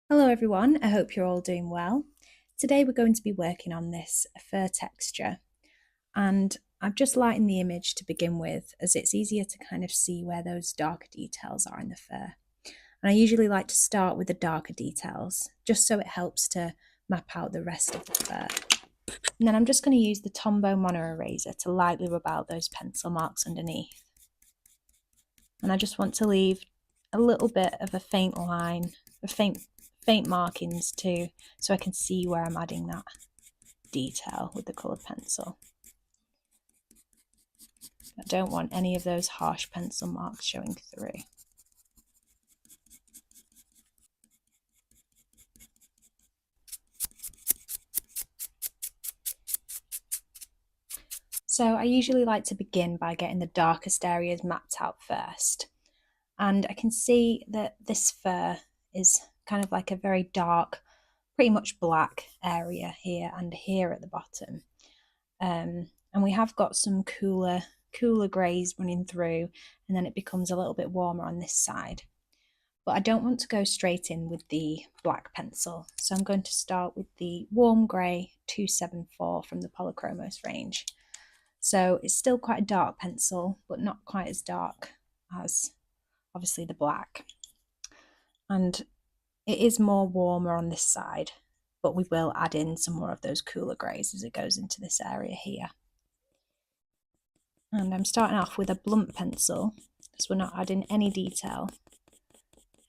Hello everyone, I hope you're all doing well. Today we're going to be working on this fur texture, and I've just lightened the image to begin with as it's easier to kind of see where those darker details are in the fur. And I usually like to start with the darker details just so it helps to map out the rest of the fur. And then I'm just going to use the Tombow mono eraser to lightly rub out those pencil marks underneath. And I just want to leave a little bit of a faint line, faint markings too, so I can see where I'm adding that detail with the coloured pencil. I don't want any of those harsh pencil marks showing through. So I usually like to begin by getting the darkest areas mapped out first. And I can see that this fur is kind of like a very dark, pretty much black area here and here at the bottom. And we have got some cooler greys running through, and then it becomes a little bit warmer on this side. But I don't want to go straight in with the black pencil, so I'm going to start with the warm grey 274 from the Polychromos range. So it's still quite a dark pencil, but not quite as dark as obviously the black. And it is more warmer on this side, but we will add in some more of those cooler greys as it goes into this area here. And I'm starting off with a blunt pencil because we're not adding any detail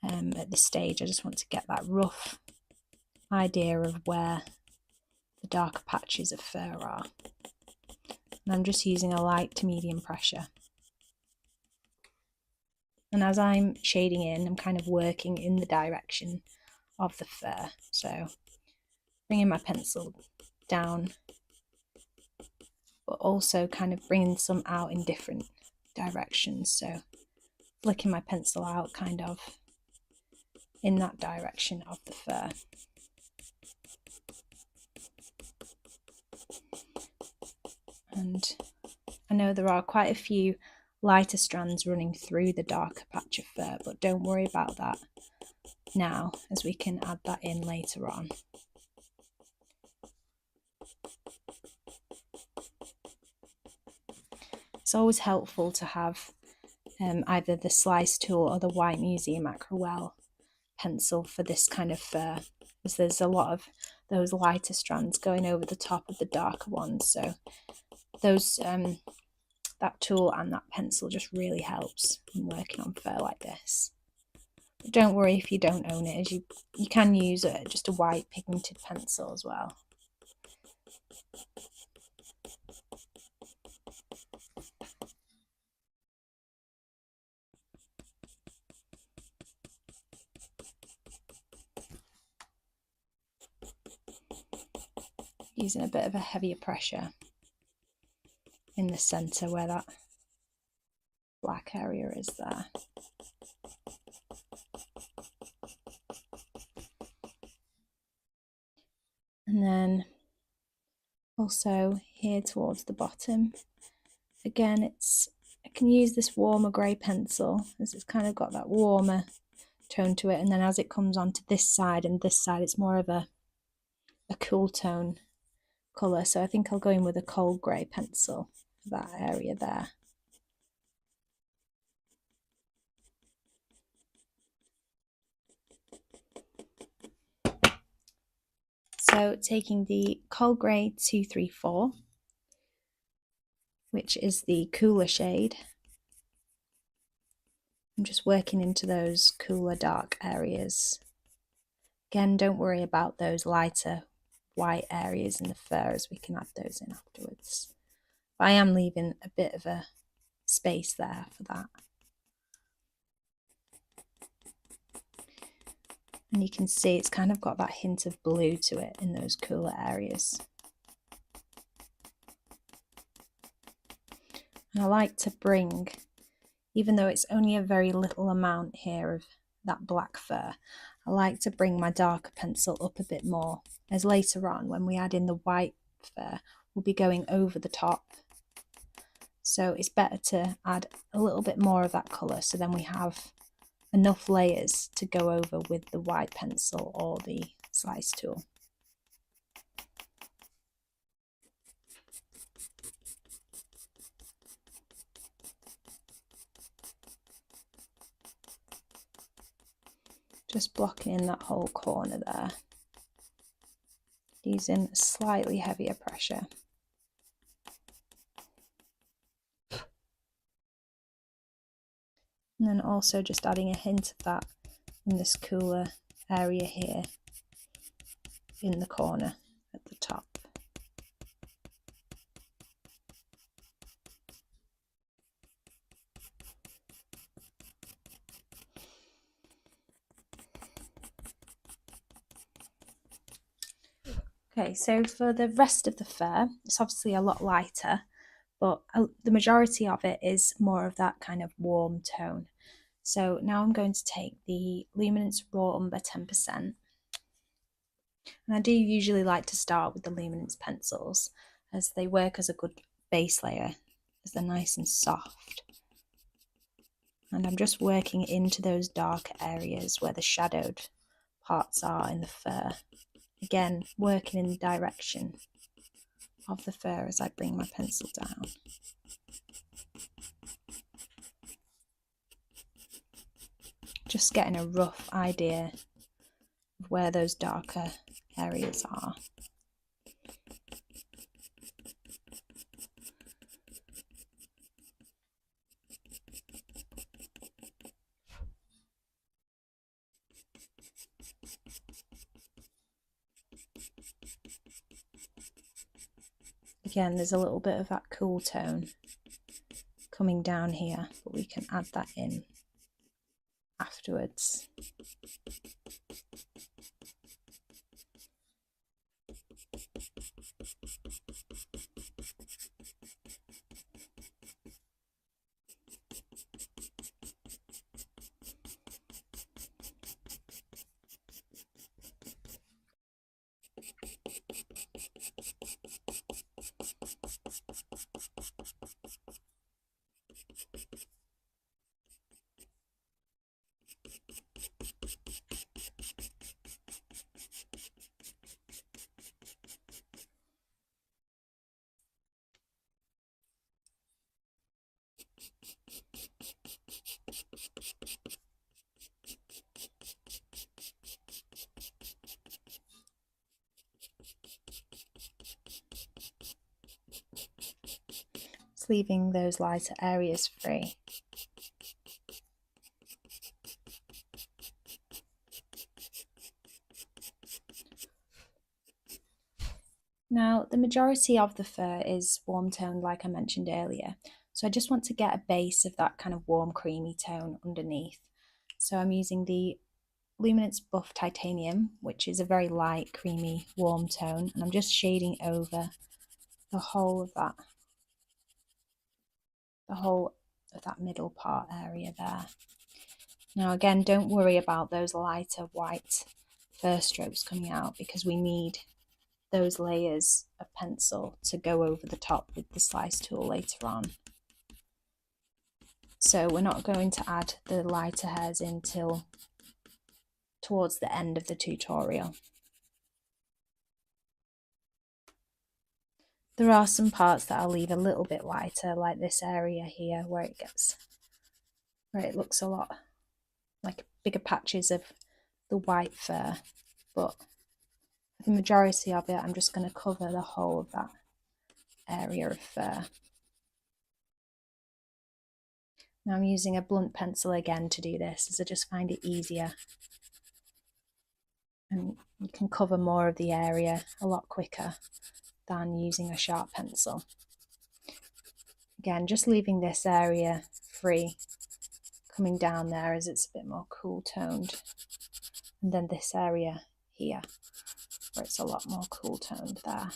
at this stage. I just want to get that rough idea of where the darker patches of fur are. And I'm just using a light to medium pressure. And as I'm shading in, I'm kind of working in the direction of the fur. So bringing my pencil down, but also kind of bringing some out in different directions. So flicking my pencil out kind of in that direction of the fur. And I know there are quite a few lighter strands running through the darker patch of fur, but don't worry about that now, as we can add that in later on. It's always helpful to have either the slice tool or the White Museum aquarelle pencil for this kind of fur, as there's a lot of those lighter strands going over the top of the darker ones. So those that tool and that pencil just really helps in working on fur like this. But don't worry if you don't own it, as you can use just a white pigmented pencil as well. Using a bit of a heavier pressure in the centre where that black area is there. And then also here towards the bottom, again I can use this warmer grey pencil as it's kind of got that warmer tone to it, and then as it comes onto this side and this side, it's more of a cool tone colour. So I think I'll go in with a cold grey pencil for that area there. So taking the cold grey 234, which is the cooler shade, I'm just working into those cooler dark areas. Again, don't worry about those lighter white areas in the fur, as we can add those in afterwards. But I am leaving a bit of a space there for that. And you can see it's kind of got that hint of blue to it in those cooler areas. And I like to bring, even though it's only a very little amount here of that black fur, I like to bring my darker pencil up a bit more, as later on when we add in the white fur, we'll be going over the top. So it's better to add a little bit more of that colour, so then we have enough layers to go over with the white pencil or the slice tool. Just blocking in that whole corner there, using slightly heavier pressure. And then also just adding a hint of that in this cooler area here in the corner at the top. Okay, so for the rest of the fur, it's obviously a lot lighter, but the majority of it is more of that kind of warm tone. So now I'm going to take the Luminance Raw Umber 10%. And I do usually like to start with the Luminance pencils, as they work as a good base layer, as they're nice and soft. And I'm just working into those darker areas where the shadowed parts are in the fur. Again, working in the direction of the fur as I bring my pencil down. Just getting a rough idea of where those darker areas are. Again, there's a little bit of that cool tone coming down here, but we can add that in afterwards. Just leaving those lighter areas free. Now, the majority of the fur is warm toned, like I mentioned earlier. So I just want to get a base of that kind of warm, creamy tone underneath. So I'm using the Luminance Buff Titanium, which is a very light, creamy, warm tone. And I'm just shading over the whole of that, middle part area there. Now, again, don't worry about those lighter white fur strokes coming out, because we need those layers of pencil to go over the top with the slice tool later on. So we're not going to add the lighter hairs in till towards the end of the tutorial. There are some parts that I'll leave a little bit lighter, like this area here where it looks a lot like bigger patches of the white fur, but the majority of it I'm just going to cover the whole of that area of fur. Now I'm using a blunt pencil again to do this, as I just find it easier, and you can cover more of the area a lot quicker than using a sharp pencil. Again, just leaving this area free coming down there, as it's a bit more cool toned, and then this area here where it's a lot more cool toned there.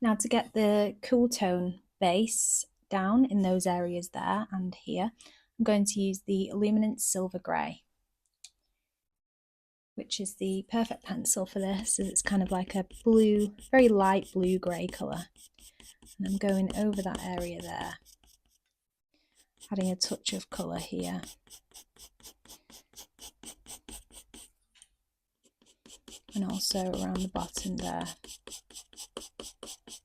Now, to get the cool tone base down in those areas there and here, I'm going to use the Luminance Silver Grey, which is the perfect pencil for this, as it's kind of like a blue, very light blue grey colour. And I'm going over that area there. Adding a touch of colour here. And also around the bottom there.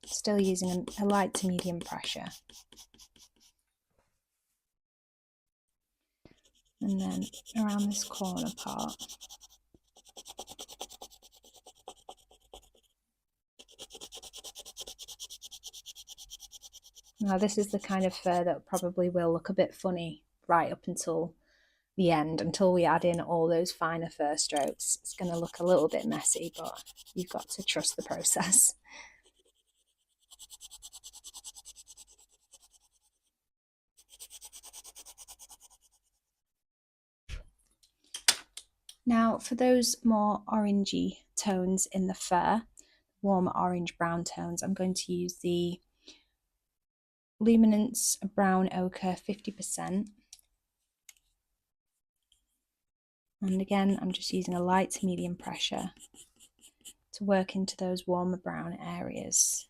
Still using a light to medium pressure. And then around this corner part. Now this is the kind of fur that probably will look a bit funny right up until the end, until we add in all those finer fur strokes. It's going to look a little bit messy, but you've got to trust the process. Now for those more orangey tones in the fur, warmer orange brown tones, I'm going to use the Luminance Brown Ochre 50%. And again, I'm just using a light to medium pressure to work into those warmer brown areas.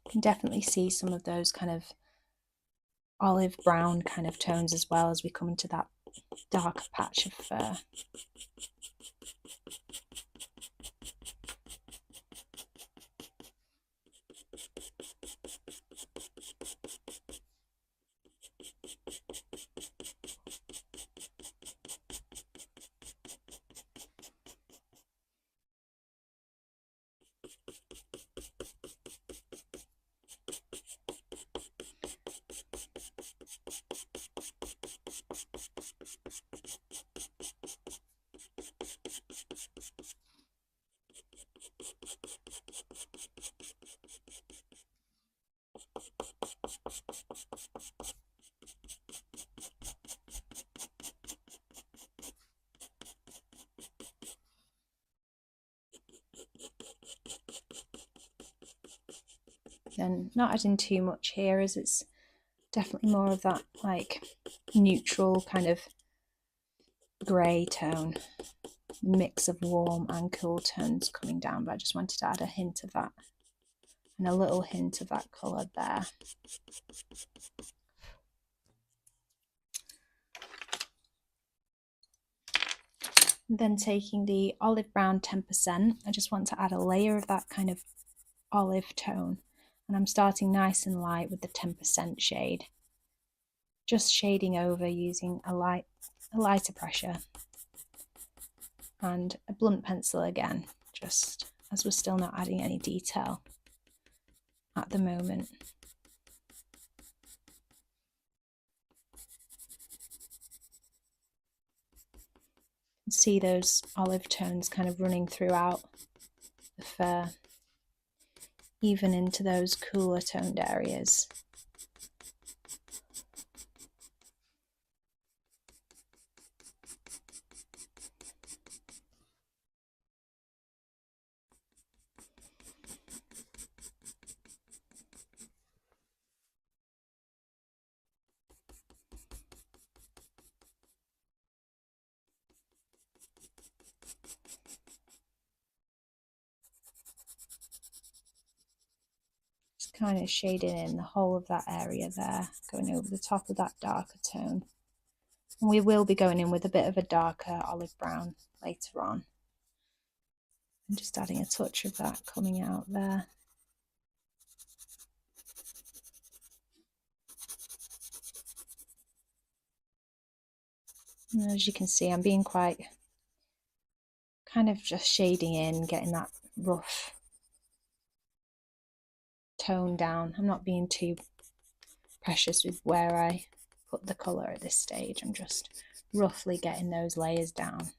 You can definitely see some of those kind of olive brown kind of tones as well as we come into that darker patch of fur. Then not adding too much here, as it's definitely more of that like neutral kind of grey tone, mix of warm and cool tones coming down, but I just wanted to add a hint of that and a little hint of that colour there. Then taking the olive brown 10%, I just want to add a layer of that kind of olive tone, and I'm starting nice and light with the 10% shade, just shading over using a lighter pressure and a blunt pencil again, just as we're still not adding any detail at the moment. See those olive tones kind of running throughout the fur, even into those cooler toned areas. Kind of shading in the whole of that area there, going over the top of that darker tone. And we will be going in with a bit of a darker olive brown later on. And just adding a touch of that coming out there. And as you can see, I'm being quite kind of just shading in, getting that rough tone down. I'm not being too precious with where I put the colour at this stage. I'm just roughly getting those layers down.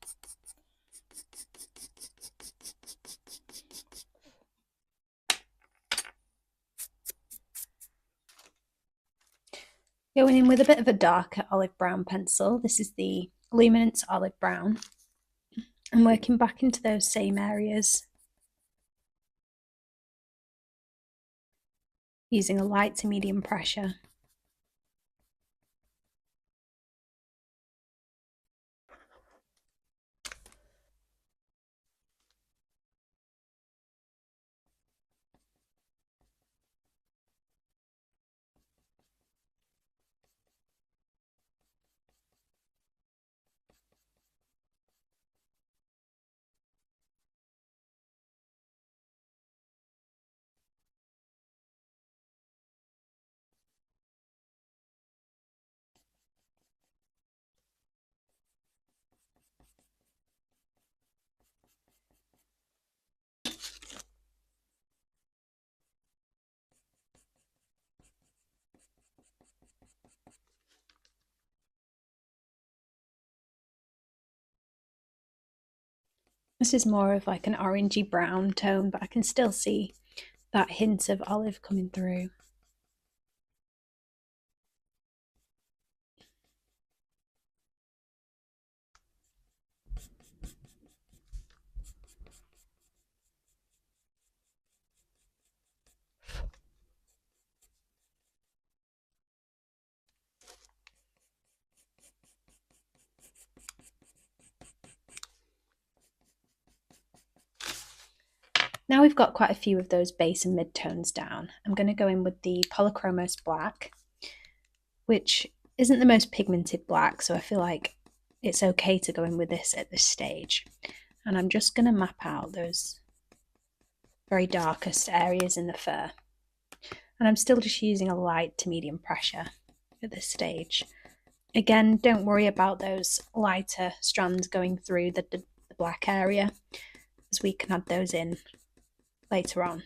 Going in with a bit of a darker olive brown pencil. This is the Luminance Olive Brown. And working back into those same areas, using a light to medium pressure. This is more of like an orangey brown tone, but I can still see that hint of olive coming through. Now we've got quite a few of those base and mid-tones down, I'm going to go in with the Polychromos black, which isn't the most pigmented black, so I feel like it's okay to go in with this at this stage. And I'm just going to map out those very darkest areas in the fur. And I'm still just using a light to medium pressure at this stage. Again, don't worry about those lighter strands going through the black area, as we can add those in later on.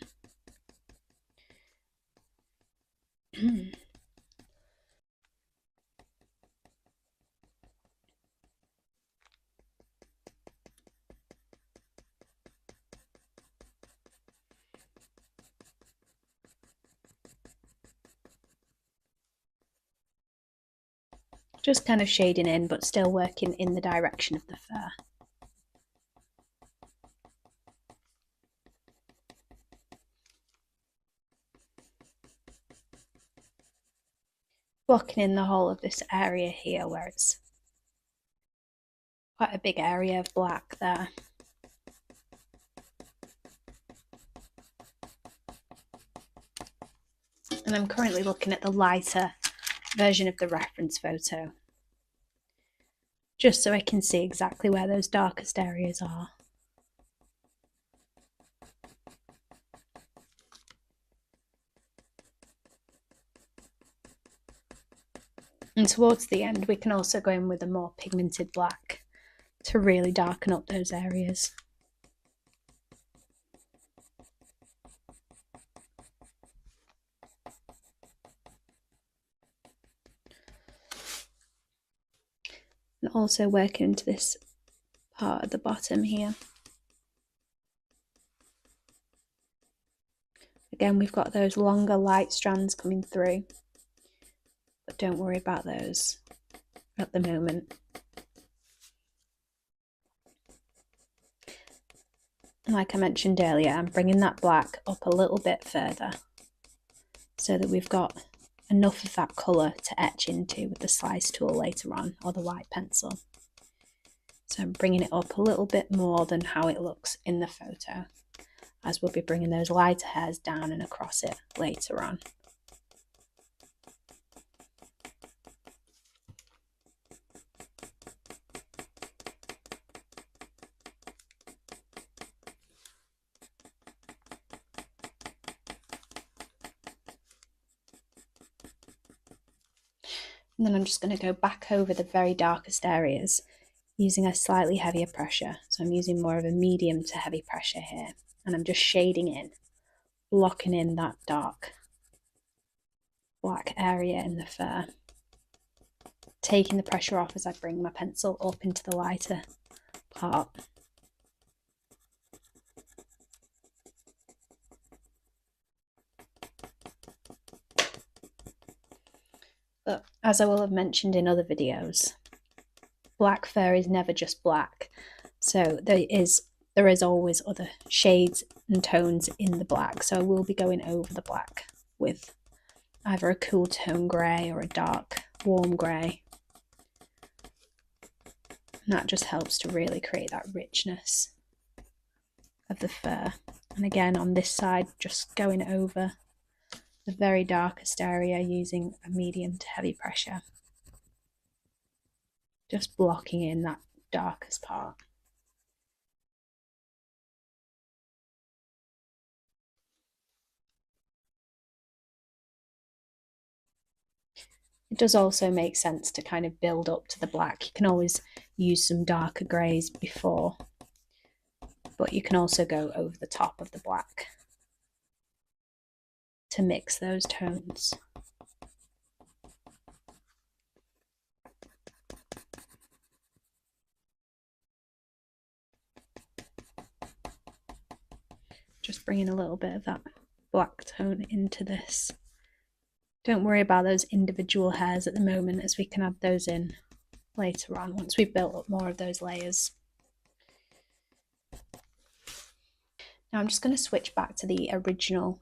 Just kind of shading in, but still working in the direction of the fur. Blocking in the whole of this area here where it's quite a big area of black there. And I'm currently looking at the lighter version of the reference photo, just so I can see exactly where those darkest areas are. And towards the end, we can also go in with a more pigmented black to really darken up those areas. And also working into this part at the bottom here. Again, we've got those longer light strands coming through, but don't worry about those at the moment. Like I mentioned earlier, I'm bringing that black up a little bit further so that we've got enough of that colour to etch into with the slice tool later on, or the white pencil. So I'm bringing it up a little bit more than how it looks in the photo, as we'll be bringing those lighter hairs down and across it later on. And then I'm just going to go back over the very darkest areas using a slightly heavier pressure. So I'm using more of a medium to heavy pressure here. And I'm just shading in, blocking in that dark black area in the fur. Taking the pressure off as I bring my pencil up into the lighter part. But as I will have mentioned in other videos, black fur is never just black. So there is always other shades and tones in the black. So I will be going over the black with either a cool tone grey or a dark warm grey. And that just helps to really create that richness of the fur. And again, on this side, just going over the very darkest area using a medium to heavy pressure. Just blocking in that darkest part. It does also make sense to kind of build up to the black. You can always use some darker greys before, but you can also go over the top of the black to mix those tones. Just bringing a little bit of that black tone into this. Don't worry about those individual hairs at the moment, as we can add those in later on once we've built up more of those layers. Now I'm just going to switch back to the original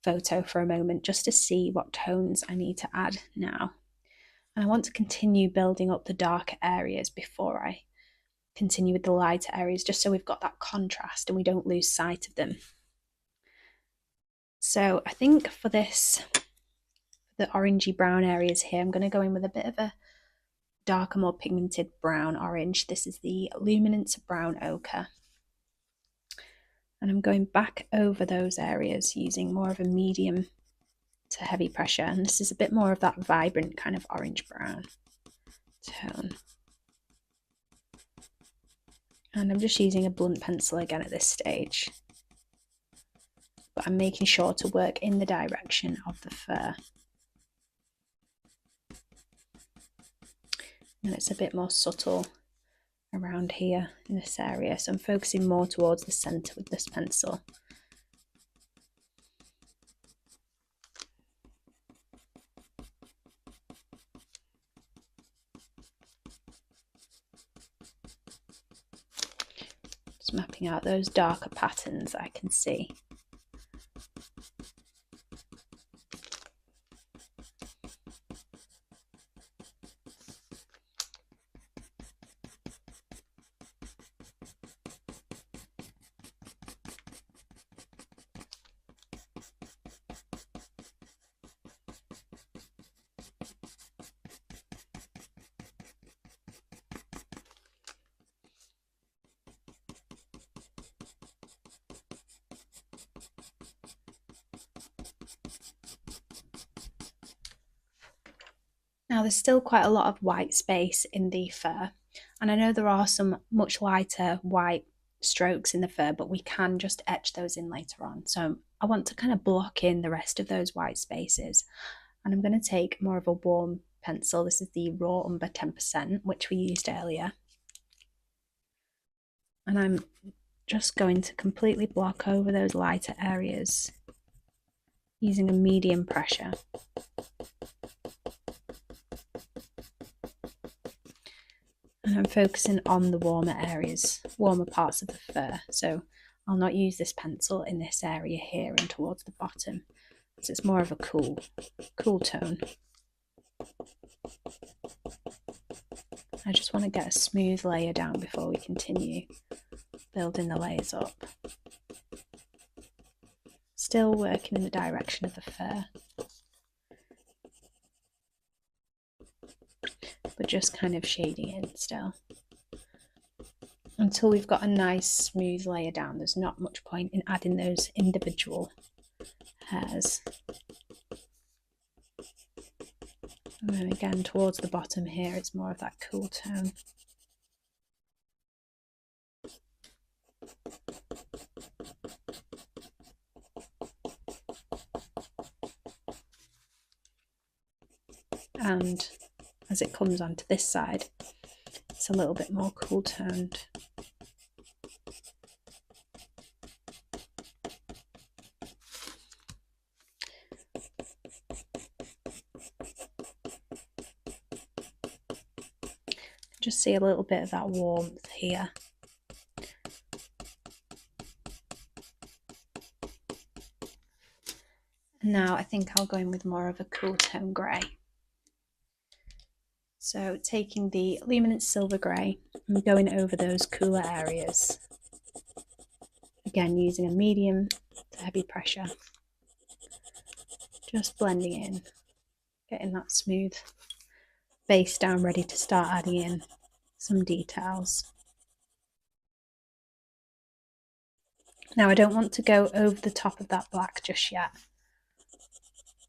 photo for a moment just to see what tones I need to add now. And I want to continue building up the darker areas before I continue with the lighter areas, just so we've got that contrast and we don't lose sight of them. So I think for this, the orangey brown areas here, I'm going to go in with a bit of a darker, more pigmented brown orange. This is the Luminance Brown Ochre. And I'm going back over those areas using more of a medium to heavy pressure. And this is a bit more of that vibrant kind of orange brown tone. And I'm just using a blunt pencil again at this stage. But I'm making sure to work in the direction of the fur. And it's a bit more subtle around here in this area, so I'm focusing more towards the centre with this pencil. Just mapping out those darker patterns I can see. Now there's still quite a lot of white space in the fur, and I know there are some much lighter white strokes in the fur, but we can just etch those in later on. So I want to kind of block in the rest of those white spaces, and I'm going to take more of a warm pencil. This is the Raw Umber 10%, which we used earlier. And I'm just going to completely block over those lighter areas using a medium pressure. And I'm focusing on the warmer areas, warmer parts of the fur. So I'll not use this pencil in this area here and towards the bottom, because it's more of a cool tone. I just want to get a smooth layer down before we continue building the layers up. Still working in the direction of the fur, but just kind of shading in still. Until we've got a nice smooth layer down, there's not much point in adding those individual hairs. And then again towards the bottom here, it's more of that cool tone. And as it comes onto this side, it's a little bit more cool toned. Just see a little bit of that warmth here. And now I think I'll go in with more of a cool tone grey. So taking the Luminance Silver Grey and going over those cooler areas. Again, using a medium to heavy pressure. Just blending in, getting that smooth base down, ready to start adding in some details. Now I don't want to go over the top of that black just yet,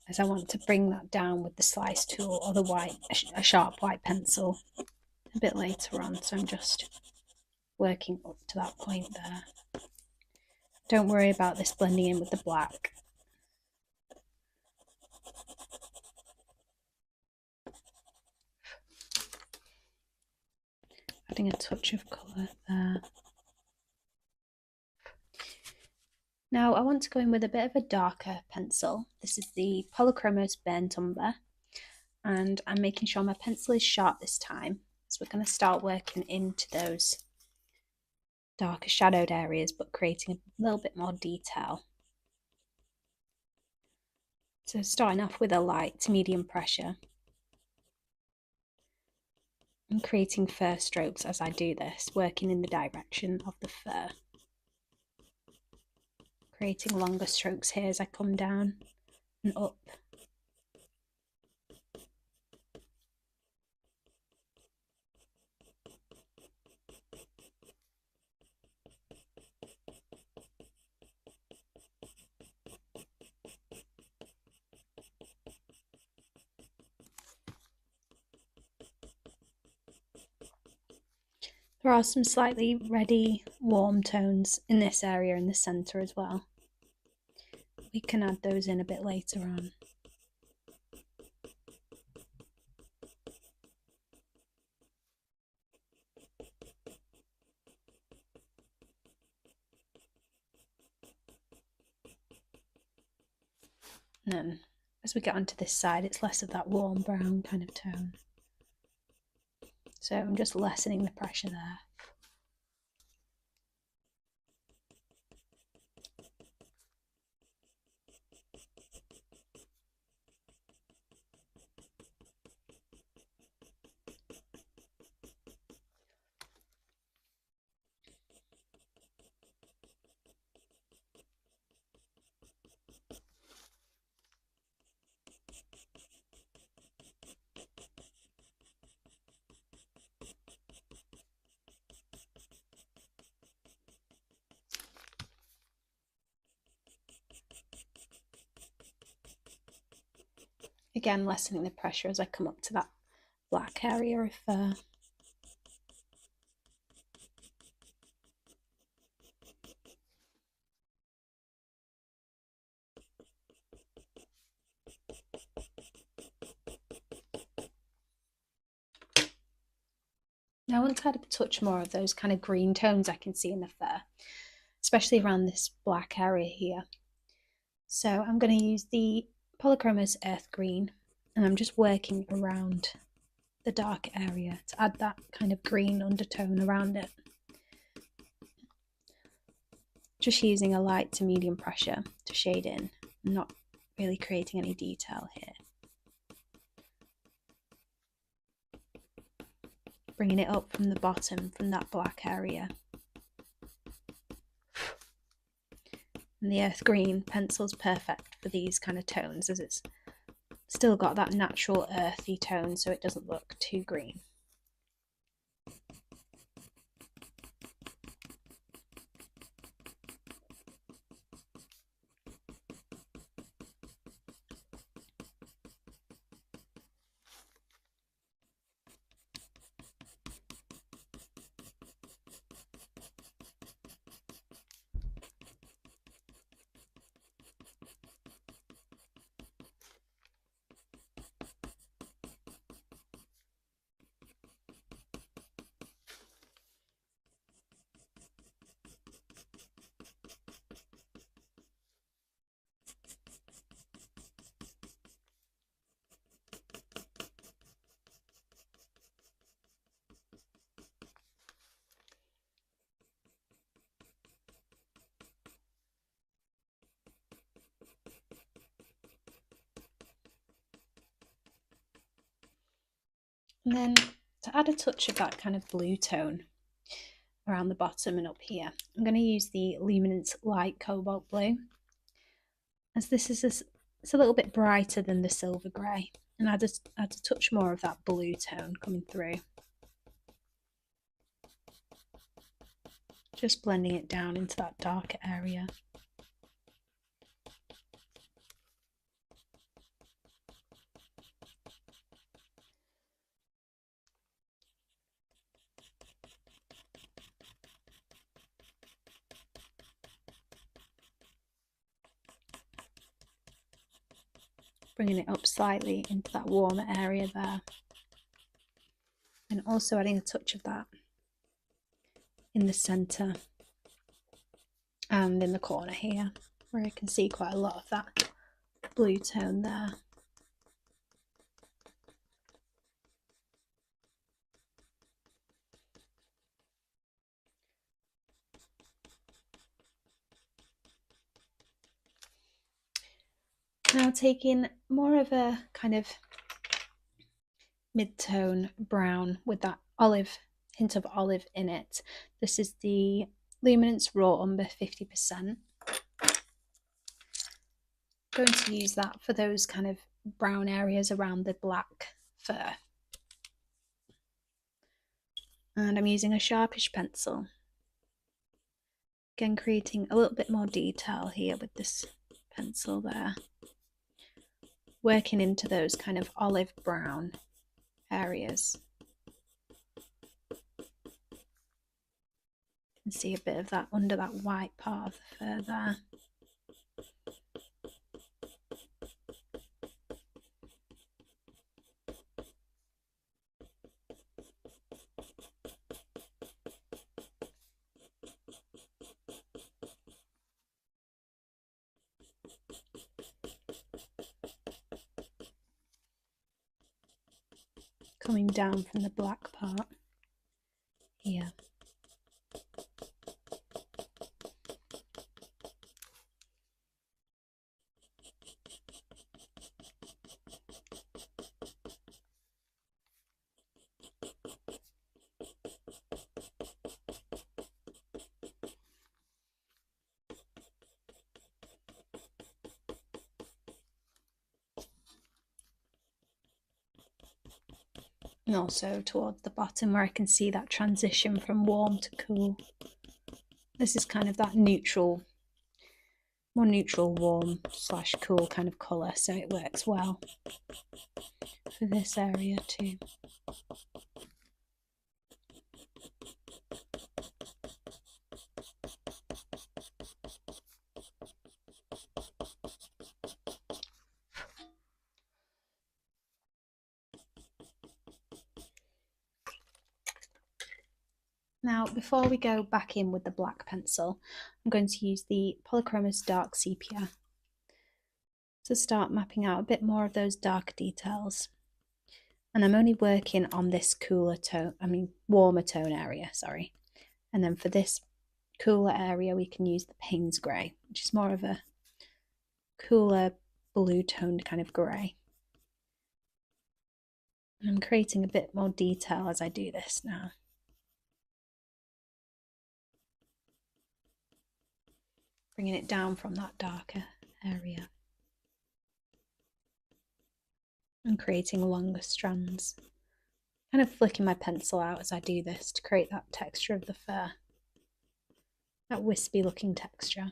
as I want to bring that down with the slice tool or the white, a sharp white pencil a bit later on. So I'm just working up to that point there. Don't worry about this blending in with the black. Adding a touch of colour there. Now I want to go in with a bit of a darker pencil. This is the Polychromos Burnt Umber, and I'm making sure my pencil is sharp this time, so we're going to start working into those darker shadowed areas but creating a little bit more detail. So starting off with a light to medium pressure and creating fur strokes as I do this, working in the direction of the fur. Creating longer strokes here as I come down and up. There are some slightly reddy, warm tones in this area in the centre as well. We can add those in a bit later on. And then as we get onto this side, it's less of that warm brown kind of tone. So I'm just lessening the pressure there. Again, lessening the pressure as I come up to that black area of fur. Now I want to add a touch more of those kind of green tones I can see in the fur, especially around this black area here. So I'm going to use the Polychromos Earth Green, and I'm just working around the dark area to add that kind of green undertone around it. Just using a light to medium pressure to shade in, not really creating any detail here. Bringing it up from the bottom, from that black area. And the earth green pencil's perfect for these kind of tones, as it's still got that natural earthy tone, so it doesn't look too green. And then to add a touch of that kind of blue tone around the bottom and up here, I'm going to use the Luminance Light Cobalt Blue, as this is it's a little bit brighter than the silver grey, and add a touch more of that blue tone coming through. Just blending it down into that darker area. Bringing it up slightly into that warmer area there, and also adding a touch of that in the centre and in the corner here, where I can see quite a lot of that blue tone there. Now taking more of a kind of mid-tone brown with that olive, hint of olive in it. This is the Luminance Raw Umber 50%. Going to use that for those kind of brown areas around the black fur. And I'm using a sharpish pencil. Again, creating a little bit more detail here with this pencil there. Working into those kind of olive brown areas. You can see a bit of that under that white part of the fur there. Coming down from the black part here. And also towards the bottom where I can see that transition from warm to cool. This is kind of that neutral, more neutral warm slash cool kind of colour, so it works well for this area too. Now, before we go back in with the black pencil, I'm going to use the Polychromos Dark Sepia to start mapping out a bit more of those dark details. And I'm only working on this cooler tone, warmer tone area, sorry. And then for this cooler area, we can use the Payne's Grey, which is more of a cooler blue toned kind of grey. And I'm creating a bit more detail as I do this now. Bringing it down from that darker area. And creating longer strands. Kind of flicking my pencil out as I do this to create that texture of the fur. That wispy looking texture.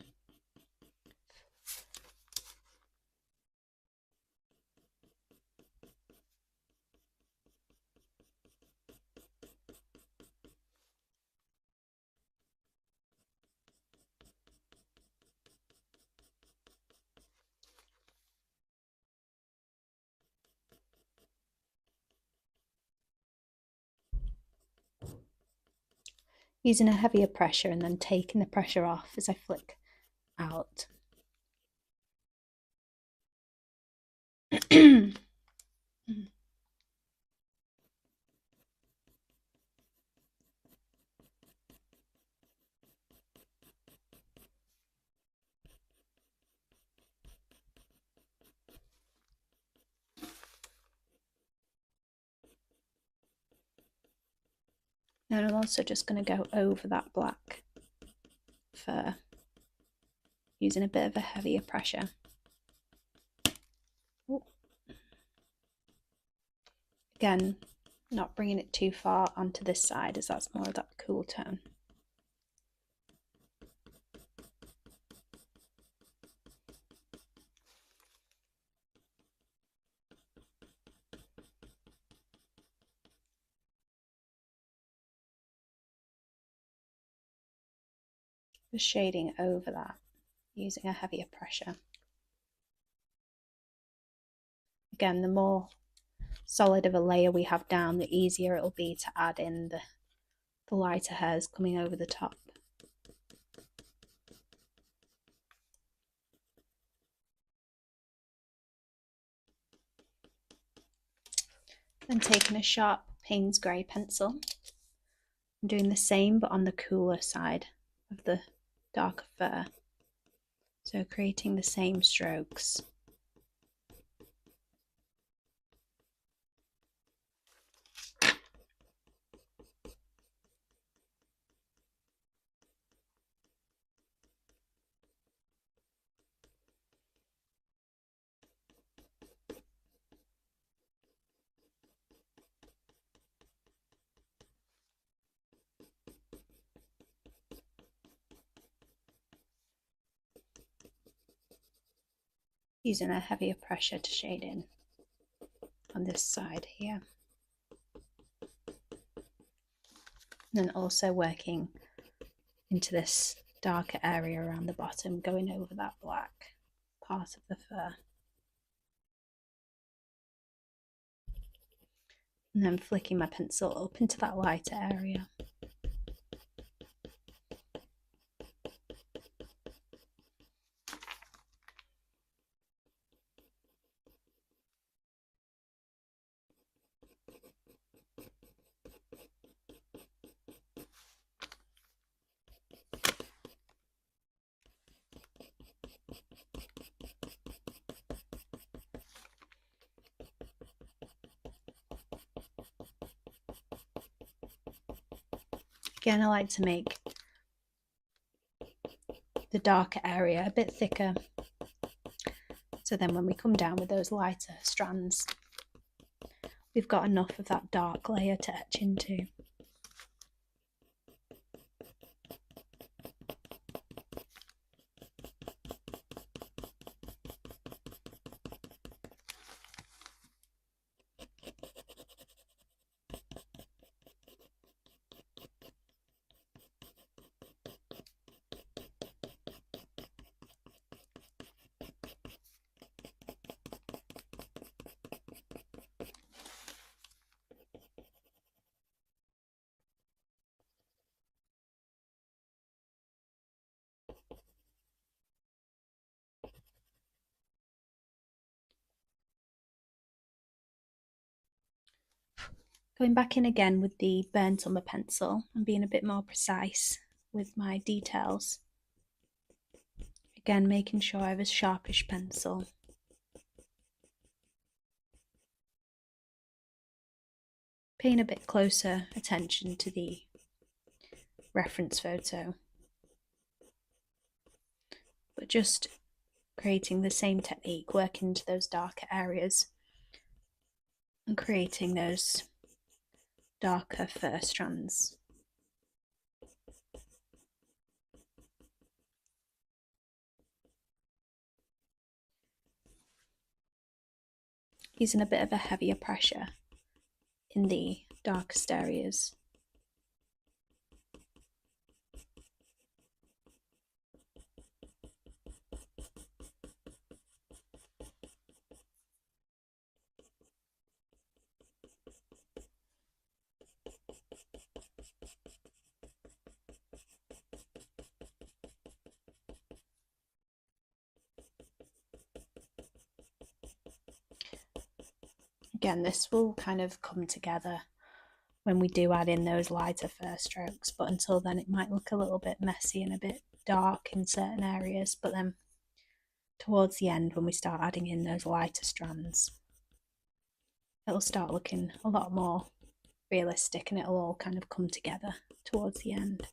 Using a heavier pressure and then taking the pressure off as I flick out. And I'm also just going to go over that black fur using a bit of a heavier pressure. Ooh. Again, not bringing it too far onto this side as that's more of that cool tone. Just shading over that using a heavier pressure. Again, the more solid of a layer we have down, the easier it'll be to add in the lighter hairs coming over the top. Then taking a sharp Payne's Grey pencil, I'm doing the same but on the cooler side of the darker fur. So creating the same strokes. Using a heavier pressure to shade in on this side here. And then also working into this darker area around the bottom, going over that black part of the fur. And then flicking my pencil up into that lighter area. Again, I like to make the darker area a bit thicker, so then when we come down with those lighter strands, we've got enough of that dark layer to etch into. Going back in again with the burnt umber pencil and being a bit more precise with my details. Again, making sure I have a sharpish pencil. Paying a bit closer attention to the reference photo, but just creating the same technique, working into those darker areas and creating those darker fur strands. Using a bit of a heavier pressure in the darkest areas. Again, this will kind of come together when we do add in those lighter fur strokes, but until then it might look a little bit messy and a bit dark in certain areas, but then towards the end when we start adding in those lighter strands, it'll start looking a lot more realistic and it'll all kind of come together towards the end.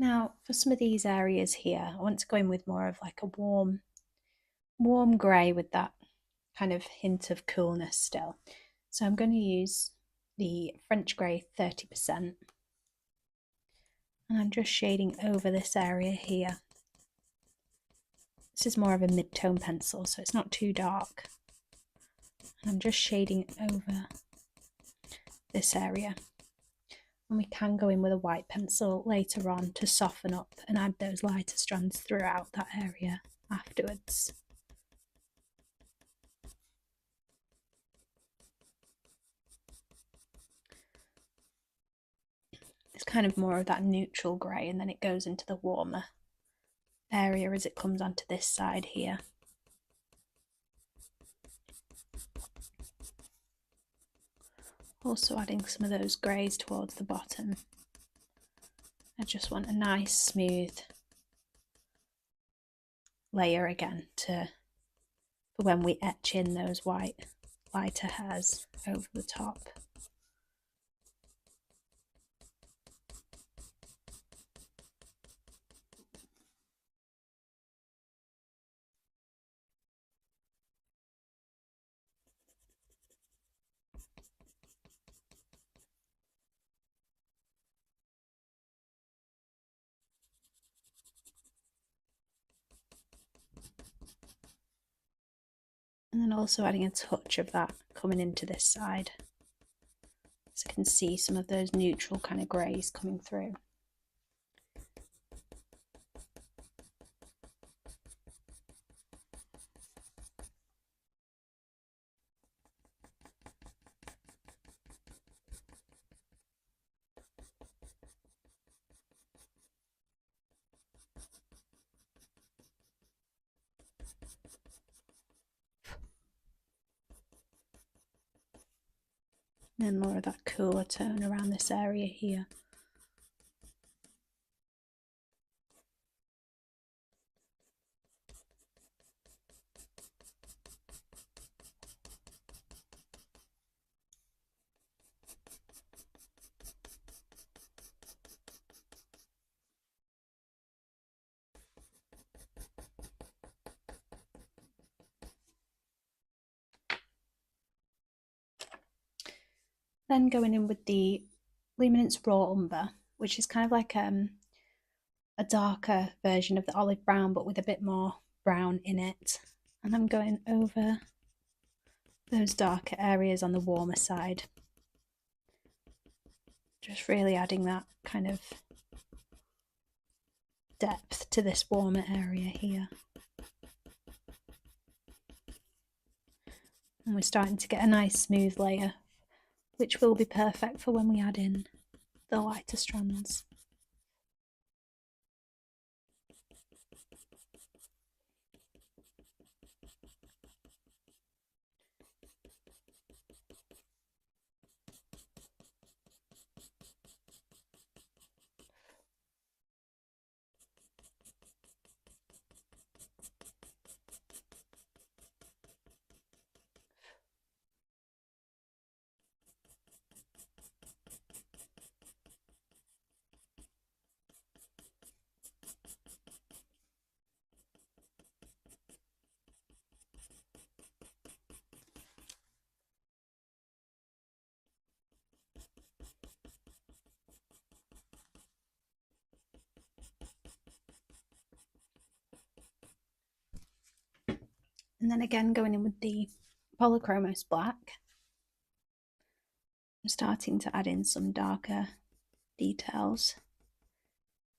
Now, for some of these areas here, I want to go in with more of like a warm warm grey with that kind of hint of coolness still. So I'm going to use the French grey 30%, and I'm just shading over this area here. This is more of a mid-tone pencil, so it's not too dark. And I'm just shading over this area. And we can go in with a white pencil later on to soften up and add those lighter strands throughout that area afterwards. It's kind of more of that neutral grey, and then it goes into the warmer area as it comes onto this side here. Also adding some of those greys towards the bottom. I just want a nice smooth layer again for when we etch in those white lighter hairs over the top. And then also adding a touch of that coming into this side, so I can see some of those neutral kind of greys coming through. And then more of that cooler tone around this area here. Then going in with the Luminance Raw Umber, which is kind of like a darker version of the olive brown, but with a bit more brown in it. And I'm going over those darker areas on the warmer side. Just really adding that kind of depth to this warmer area here. And we're starting to get a nice smooth layer, which will be perfect for when we add in the lighter strands. And then again going in with the Polychromos black, I'm starting to add in some darker details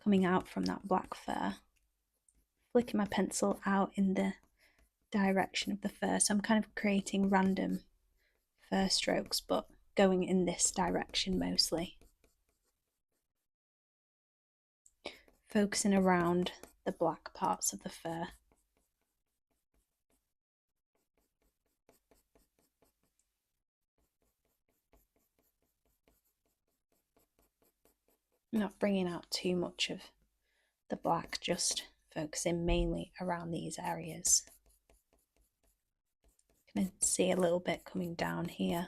coming out from that black fur. Flicking my pencil out in the direction of the fur, so I'm kind of creating random fur strokes, but going in this direction mostly. Focusing around the black parts of the fur. Not bringing out too much of the black, just focusing mainly around these areas. You can see a little bit coming down here.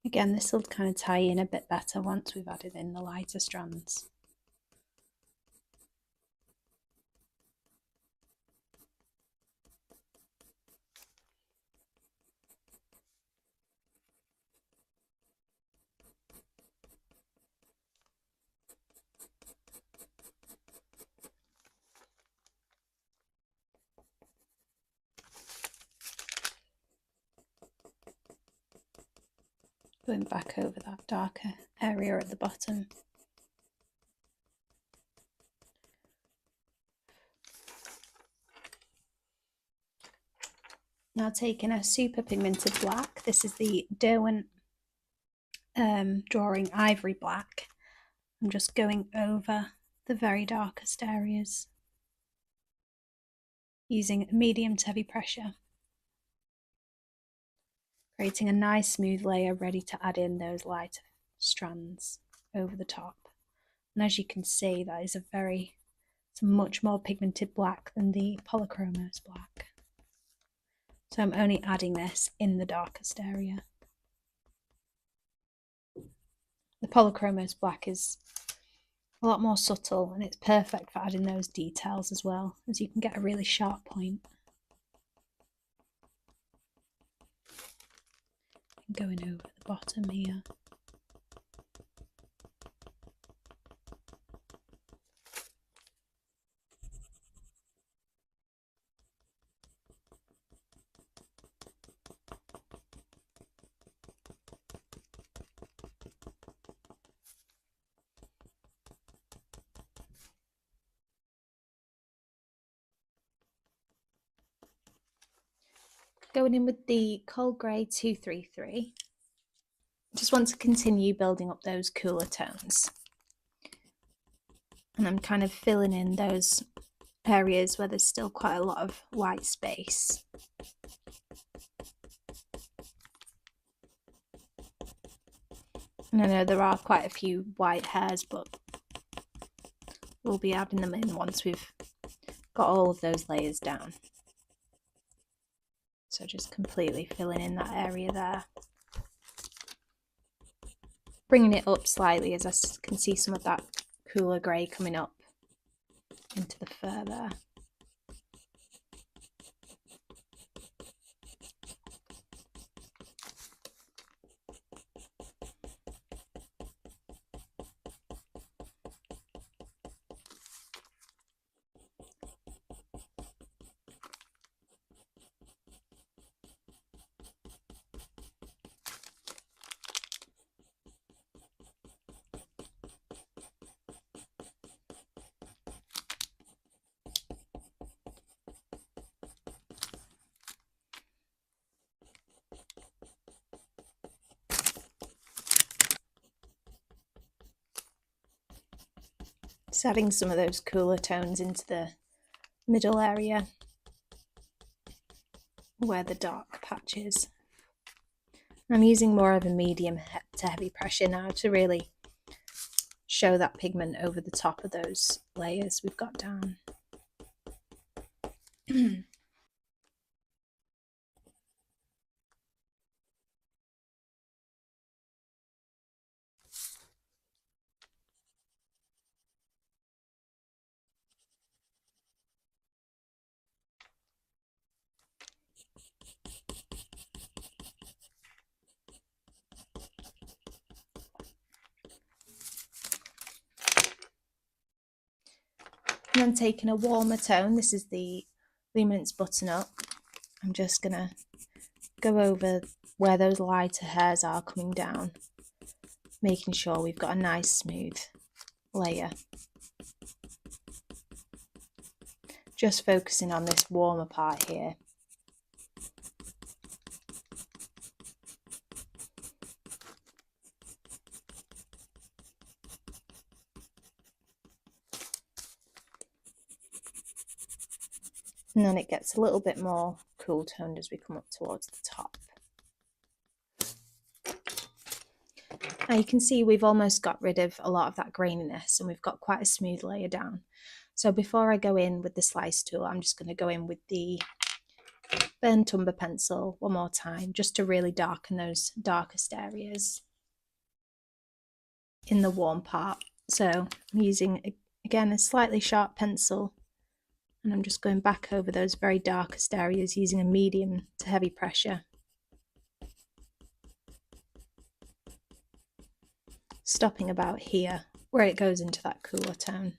Again, this will kind of tie in a bit better once we've added in the lighter strands. Going back over that darker area at the bottom. Now taking a super pigmented black, this is the Derwent Drawing Ivory Black. I'm just going over the very darkest areas using medium to heavy pressure, creating a nice smooth layer ready to add in those lighter strands over the top. And as you can see, that is it's a much more pigmented black than the Polychromos black. So I'm only adding this in the darkest area. The Polychromos black is a lot more subtle and it's perfect for adding those details as well, as you can get a really sharp point. Going over the bottom here. Going in with the Cold Grey 233. Just want to continue building up those cooler tones. And I'm kind of filling in those areas where there's still quite a lot of white space. And I know there are quite a few white hairs, but we'll be adding them in once we've got all of those layers down. So just completely filling in that area there. Bringing it up slightly as I can see some of that cooler grey coming up into the fur there. Just adding some of those cooler tones into the middle area where the dark patch is. I'm using more of a medium to heavy pressure now to really show that pigment over the top of those layers we've got down. And then taking a warmer tone, this is the Luminance Button Up. I'm just going to go over where those lighter hairs are coming down, making sure we've got a nice smooth layer. Just focusing on this warmer part here. And then it gets a little bit more cool toned as we come up towards the top. Now you can see we've almost got rid of a lot of that graininess and we've got quite a smooth layer down. So before I go in with the slice tool, I'm just going to go in with the burn Tombow pencil one more time just to really darken those darkest areas in the warm part. So I'm using, again, a slightly sharp pencil, and I'm just going back over those very darkest areas using a medium to heavy pressure. Stopping about here where it goes into that cooler tone.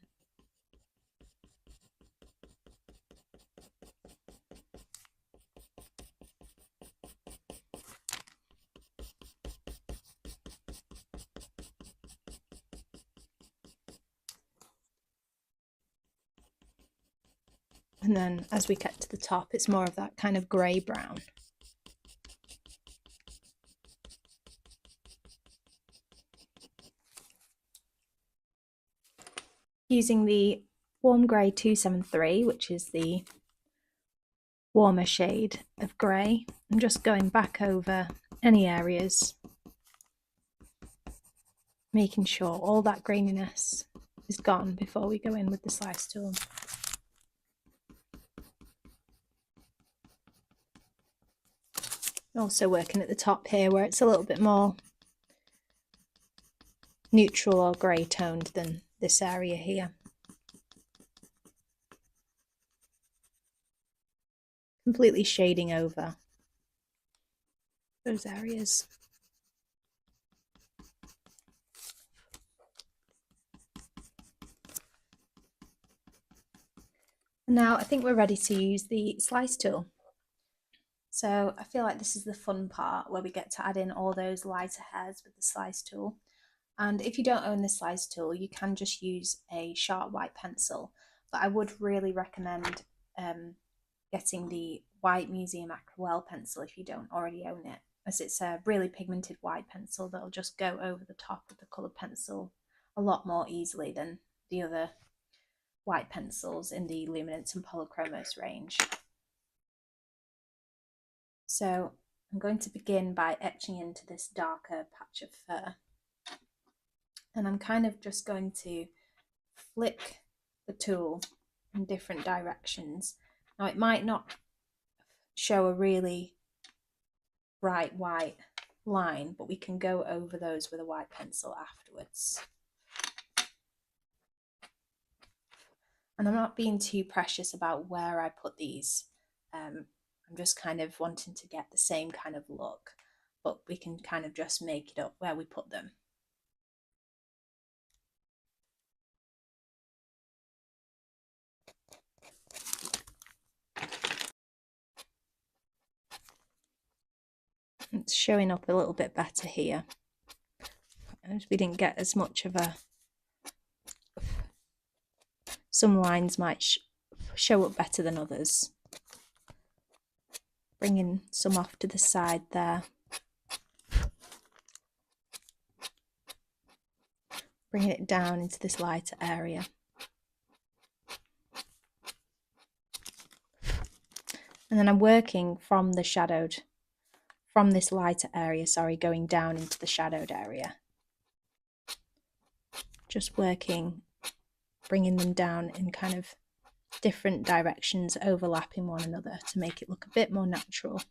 And then as we get to the top, it's more of that kind of grey brown. Using the Warm Grey 273, which is the warmer shade of grey, I'm just going back over any areas, making sure all that graininess is gone before we go in with the slice tool. Also working at the top here where it's a little bit more neutral or grey toned than this area here. Completely shading over those areas. Now I think we're ready to use the slice tool. So I feel like this is the fun part where we get to add in all those lighter hairs with the slice tool. And if you don't own the slice tool, you can just use a sharp white pencil, but I would really recommend getting the white museum aquarelle pencil if you don't already own it, as it's a really pigmented white pencil that'll just go over the top of the coloured pencil a lot more easily than the other white pencils in the Luminance and Polychromos range. So I'm going to begin by etching into this darker patch of fur. And I'm kind of just going to flick the tool in different directions. Now it might not show a really bright white line, but we can go over those with a white pencil afterwards. And I'm not being too precious about where I put these. I'm just kind of wanting to get the same kind of look, but we can kind of just make it up where we put them. It's showing up a little bit better here. As we didn't get as much of a... Some lines might show up better than others. Bringing some off to the side there. Bringing it down into this lighter area. And then I'm working from the shadowed, from this lighter area, sorry, going down into the shadowed area. Just working, bringing them down in kind of different directions, overlapping one another to make it look a bit more natural.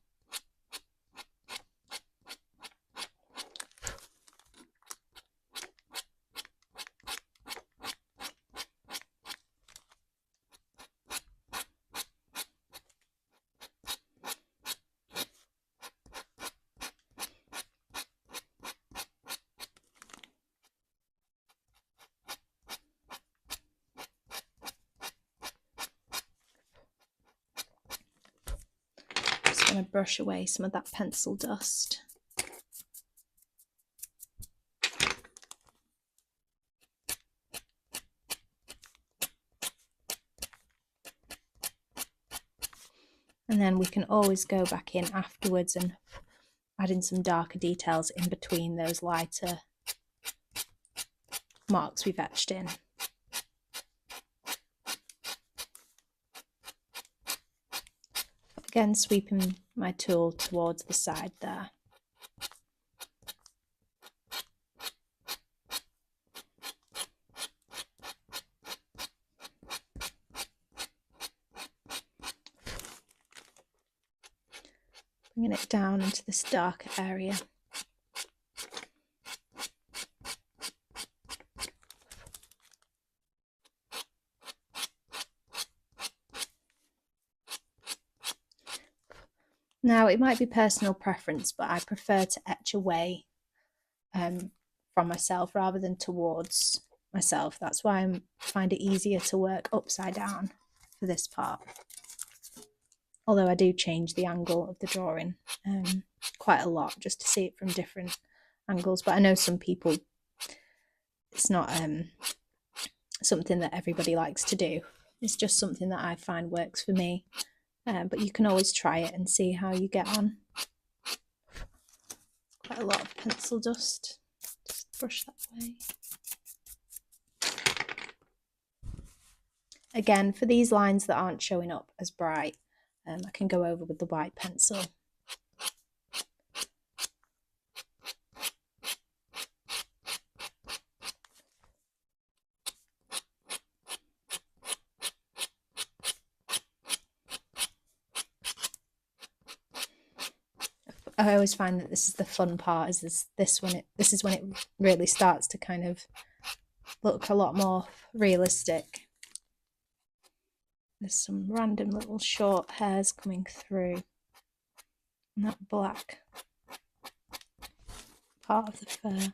Going to brush away some of that pencil dust. And then we can always go back in afterwards and add in some darker details in between those lighter marks we've etched in. Again, sweeping my tool towards the side there. bringing it down into this darker area. Now, it might be personal preference, but I prefer to etch away from myself rather than towards myself. That's why I find it easier to work upside down for this part. Although I do change the angle of the drawing quite a lot just to see it from different angles. But I know some people, it's not something that everybody likes to do. It's just something that I find works for me. But you can always try it and see how you get on. Quite a lot of pencil dust. Just brush that away. Again, for these lines that aren't showing up as bright, I can go over with the white pencil. I always find that this is the fun part, is this is when it really starts to kind of look a lot more realistic. There's some random little short hairs coming through, and that black part of the fur.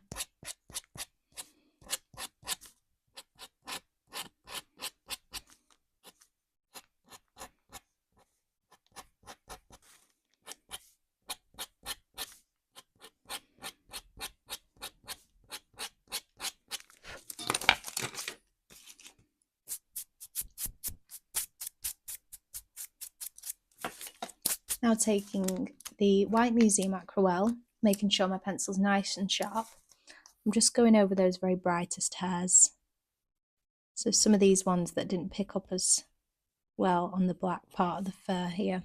Now taking the White Museum aquarelle, making sure my pencil's nice and sharp, I'm just going over those very brightest hairs. So some of these ones that didn't pick up as well on the black part of the fur here.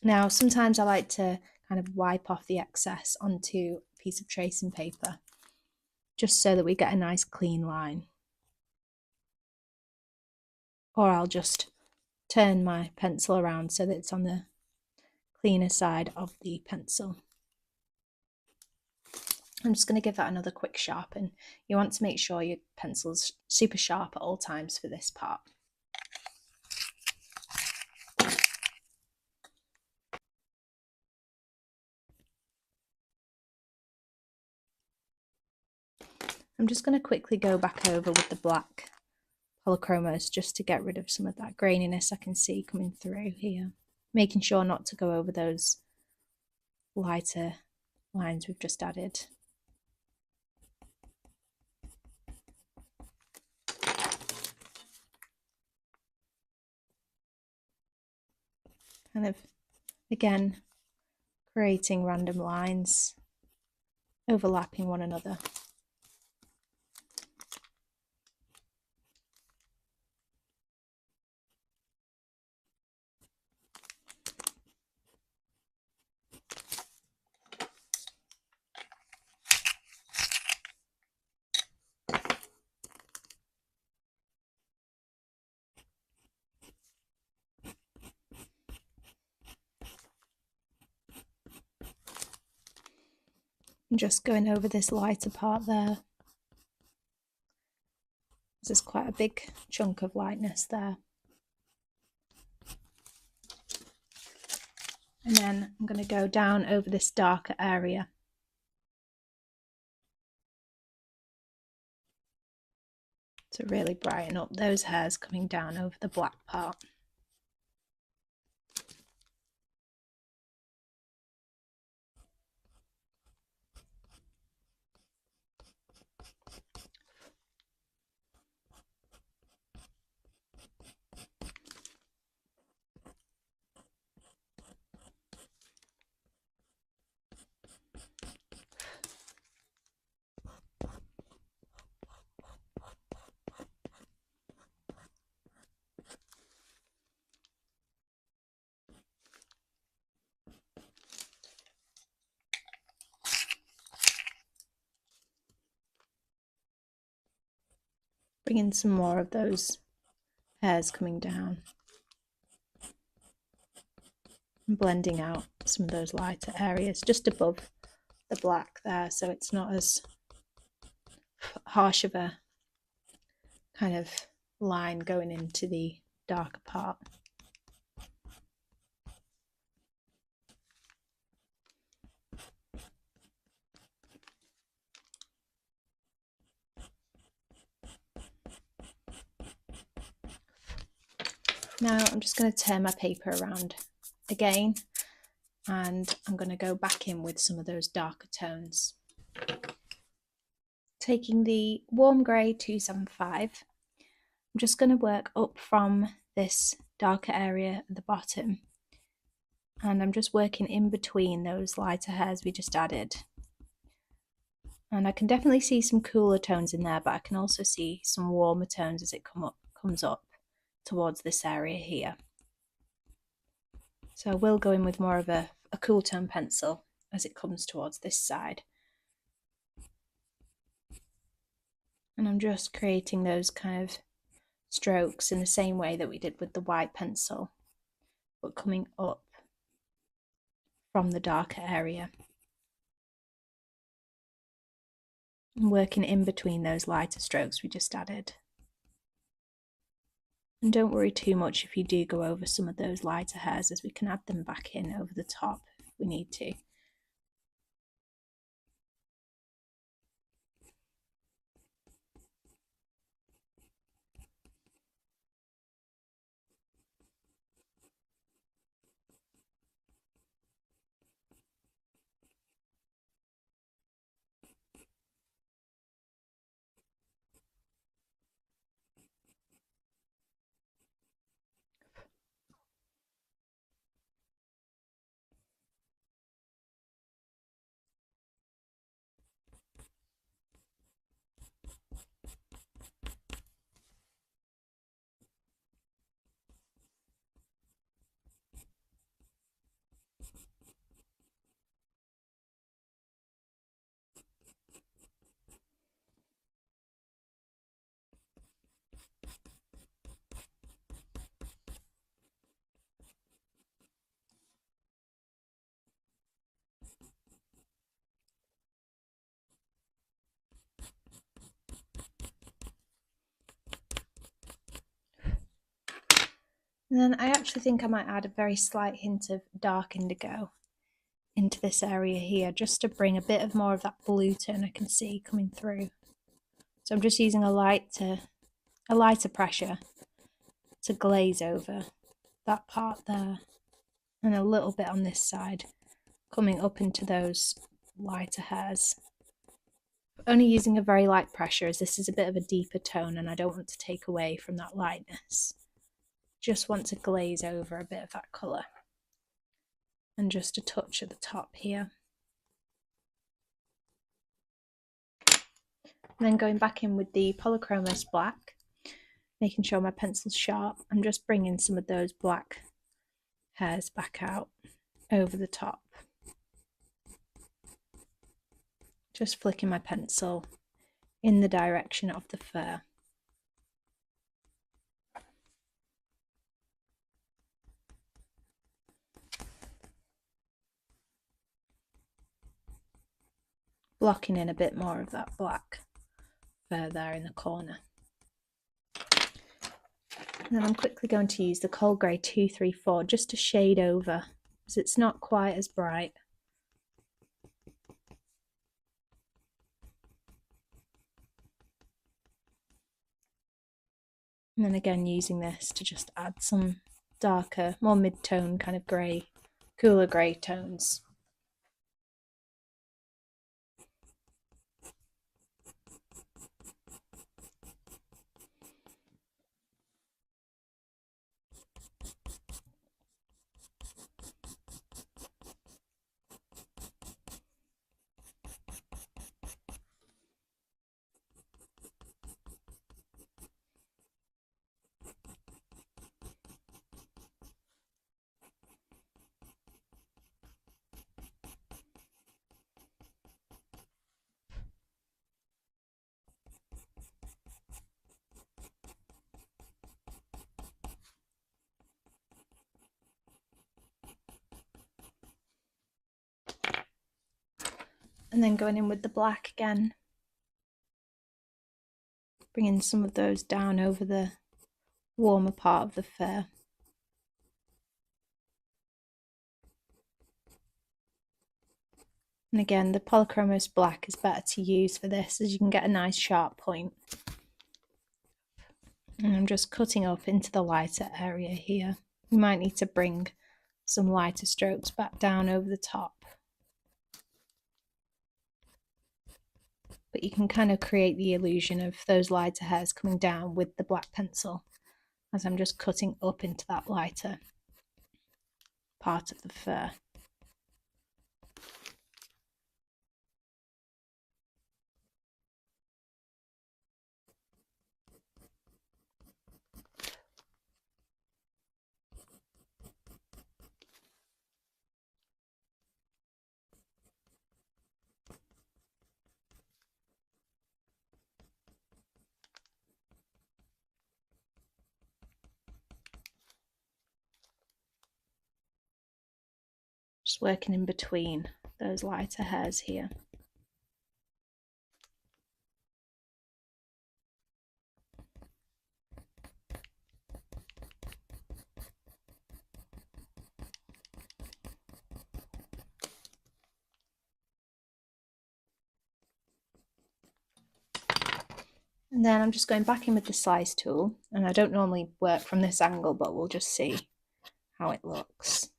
Now sometimes I like to kind of wipe off the excess onto a piece of tracing paper, just so that we get a nice clean line. Or I'll just turn my pencil around so that it's on the cleaner side of the pencil. I'm just going to give that another quick sharpen. You want to make sure your pencil's super sharp at all times for this part. I'm just going to quickly go back over with the black Polychromos just to get rid of some of that graininess I can see coming through here. Making sure not to go over those lighter lines we've just added. Kind of, again, creating random lines, overlapping one another. I'm just going over this lighter part there. There's quite a big chunk of lightness there. And then I'm going to go down over this darker area. To really brighten up those hairs coming down over the black part. Bring in some more of those hairs coming down. I'm blending out some of those lighter areas just above the black there, so it's not as harsh of a kind of line going into the darker part. Now I'm just going to turn my paper around again, and I'm going to go back in with some of those darker tones. Taking the warm grey 275, I'm just going to work up from this darker area at the bottom, and I'm just working in between those lighter hairs we just added. And I can definitely see some cooler tones in there, but I can also see some warmer tones as it comes up towards this area here. So I will go in with more of a cool tone pencil as it comes towards this side. And I'm just creating those kind of strokes in the same way that we did with the white pencil, but coming up from the darker area. And working in between those lighter strokes we just added. And don't worry too much if you do go over some of those lighter hairs, as we can add them back in over the top if we need to. And then I actually think I might add a very slight hint of dark indigo into this area here, just to bring a bit of more of that blue tone I can see coming through. So I'm just using a lighter pressure to glaze over that part there, and a little bit on this side, coming up into those lighter hairs. Only using a very light pressure, as this is a bit of a deeper tone and I don't want to take away from that lightness. Just want to glaze over a bit of that colour. And just a touch at the top here. And then going back in with the Polychromos black, making sure my pencil's sharp, I'm just bringing some of those black hairs back out over the top. Just flicking my pencil in the direction of the fur. Blocking in a bit more of that black fur there in the corner. And then I'm quickly going to use the Cold Grey 234 just to shade over, as it's not quite as bright. And then again using this to just add some darker, more mid-tone kind of grey, cooler grey tones. And then going in with the black again, bringing some of those down over the warmer part of the fur. And again, the Polychromos black is better to use for this, as you can get a nice sharp point. And I'm just cutting up into the lighter area here. You might need to bring some lighter strokes back down over the top. But you can kind of create the illusion of those lighter hairs coming down with the black pencil, as I'm just cutting up into that lighter part of the fur. Just working in between those lighter hairs here. And then I'm just going back in with the slice tool, and I don't normally work from this angle, but we'll just see how it looks.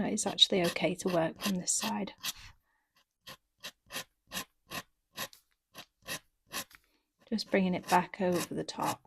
It's actually okay to work from this side. Just bringing it back over the top.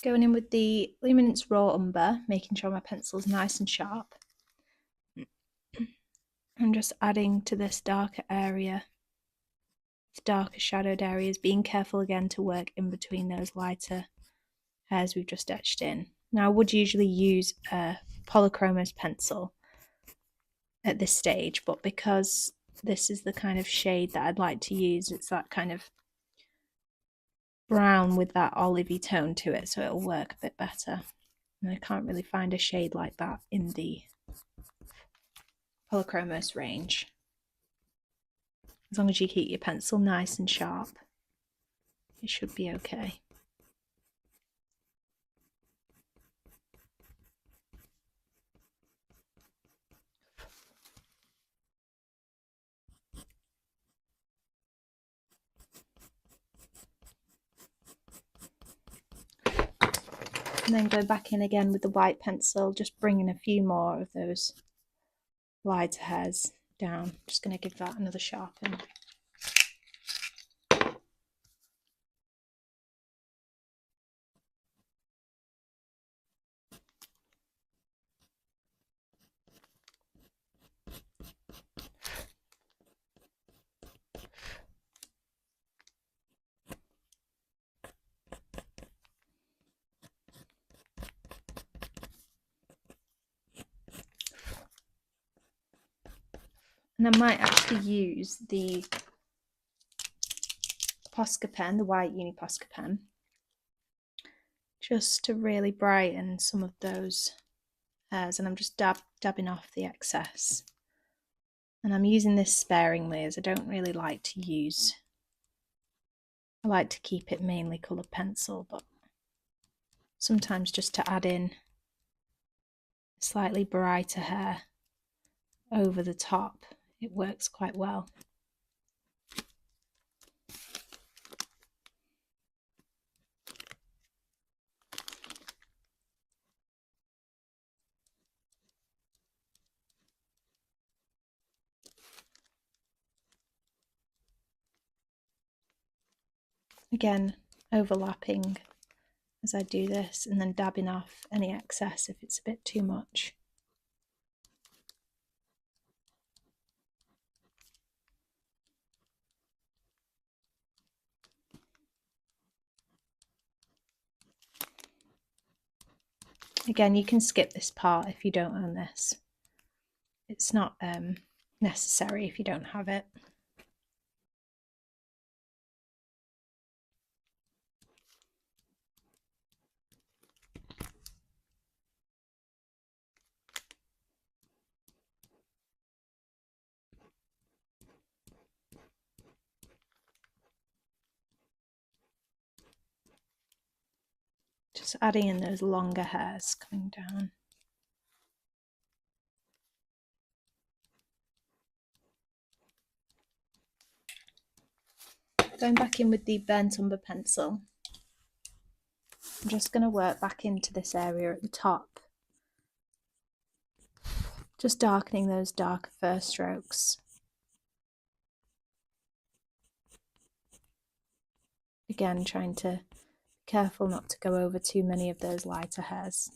Going in with the Luminance Raw Umber, making sure my pencil's nice and sharp. I'm just adding to this darker area, darker shadowed areas, being careful again to work in between those lighter hairs we've just etched in. Now I would usually use a Polychromos pencil at this stage, but because this is the kind of shade that I'd like to use, it's that kind of brown with that olivey tone to it, so it'll work a bit better. And I can't really find a shade like that in the Polychromos range. As long as you keep your pencil nice and sharp, it should be okay. And then go back in again with the white pencil, just bringing a few more of those lighter hairs down. Just going to give that another sharpen. And I might actually use the Posca pen, the white Uni Posca pen, just to really brighten some of those hairs. And I'm just dabbing off the excess. And I'm using this sparingly, as I don't really like to use. I like to keep it mainly coloured pencil, but sometimes just to add in slightly brighter hair over the top, it works quite well. Again, overlapping as I do this and then dabbing off any excess if it's a bit too much. Again, you can skip this part if you don't own this. It's not necessary if you don't have it. Just adding in those longer hairs coming down. Going back in with the burnt umber pencil, I'm just going to work back into this area at the top, just darkening those darker first strokes. Again, trying to be careful not to go over too many of those lighter hairs.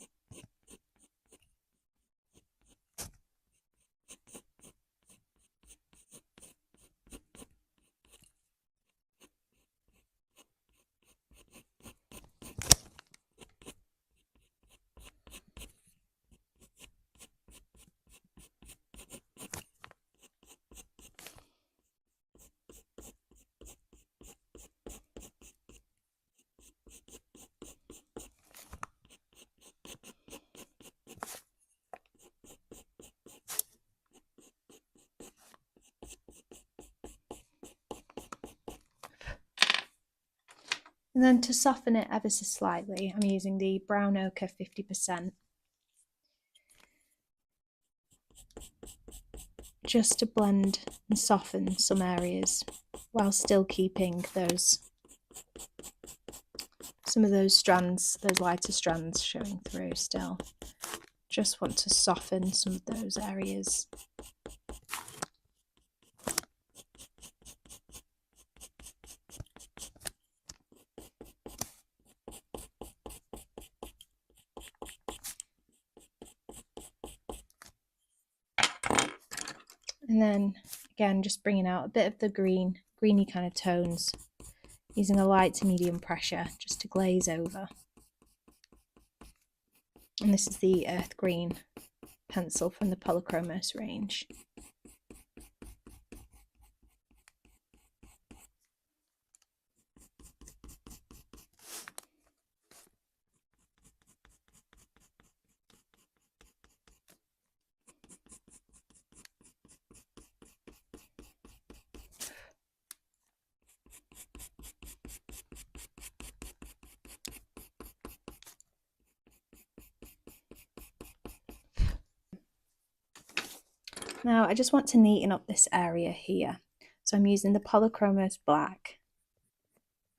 And then to soften it ever so slightly, I'm using the brown ochre 50%. Just to blend and soften some areas while still keeping some of those strands, those lighter strands showing through still. Just want to soften some of those areas. And then again, just bringing out a bit of the greeny kind of tones, using a light to medium pressure just to glaze over. And this is the earth green pencil from the Polychromos range. Now I just want to neaten up this area here. So I'm using the Polychromos black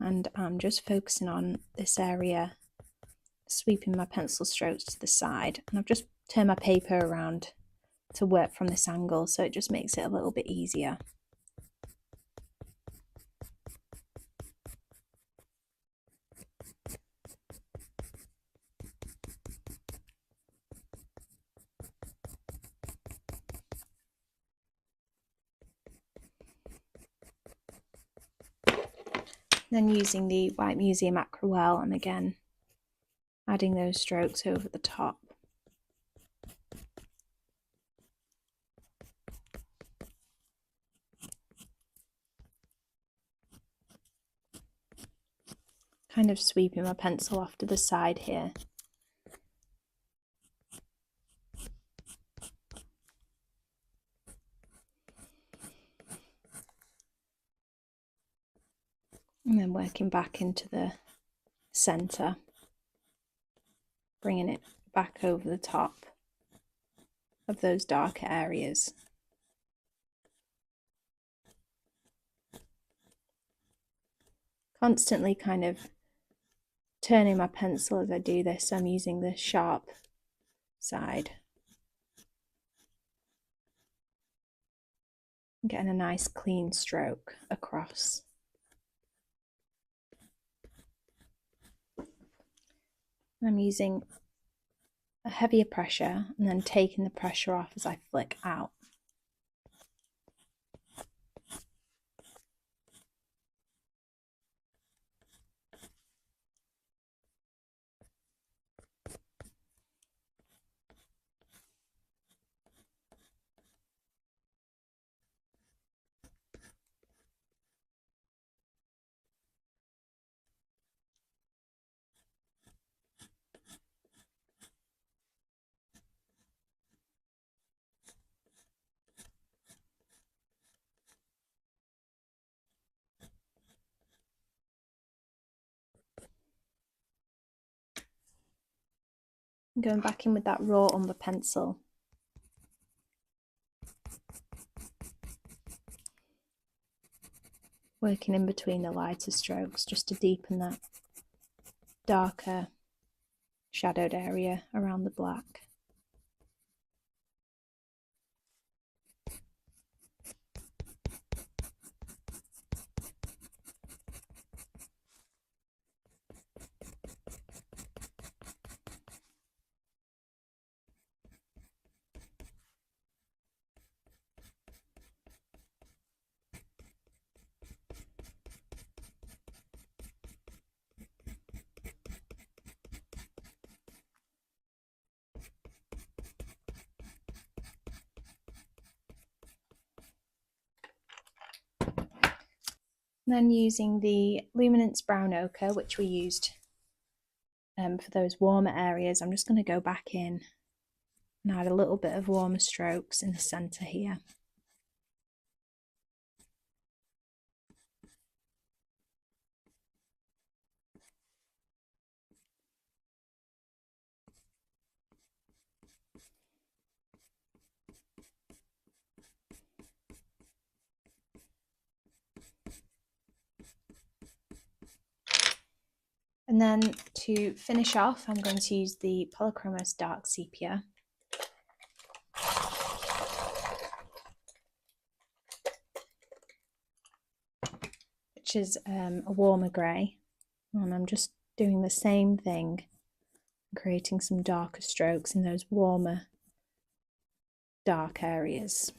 and I'm just focusing on this area, sweeping my pencil strokes to the side, and I've just turned my paper around to work from this angle, so it just makes it a little bit easier. Then using the White Museum aquarelle, I'm again adding those strokes over the top. Kind of sweeping my pencil off to the side here. And then working back into the centre, bringing it back over the top of those darker areas. Constantly kind of turning my pencil as I do this, so I'm using the sharp side. Getting a nice clean stroke across. I'm using a heavier pressure and then taking the pressure off as I flick out. I'm going back in with that raw umber pencil. Working in between the lighter strokes just to deepen that darker shadowed area around the black. Then using the Luminance brown ochre, which we used for those warmer areas, I'm just going to go back in and add a little bit of warmer strokes in the centre here. And then to finish off, I'm going to use the Polychromos Dark Sepia. Which is a warmer grey. And I'm just doing the same thing, creating some darker strokes in those warmer, dark areas.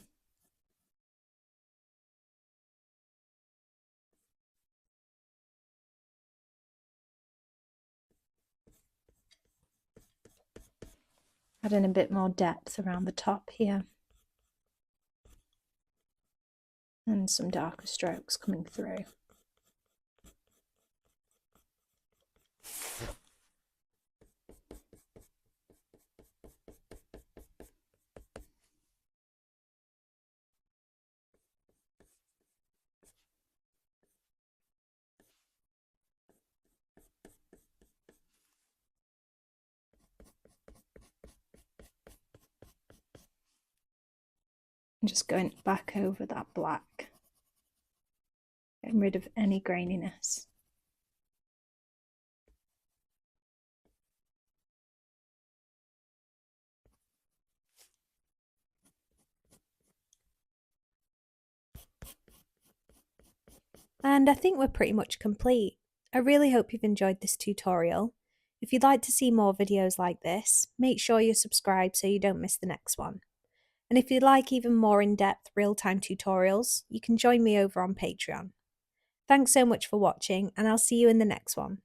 Adding a bit more depth around the top here. And some darker strokes coming through. And just going back over that black, getting rid of any graininess. And I think we're pretty much complete. I really hope you've enjoyed this tutorial. If you'd like to see more videos like this, make sure you're subscribed so you don't miss the next one. And if you'd like even more in-depth real-time tutorials, you can join me over on Patreon. Thanks so much for watching, and I'll see you in the next one.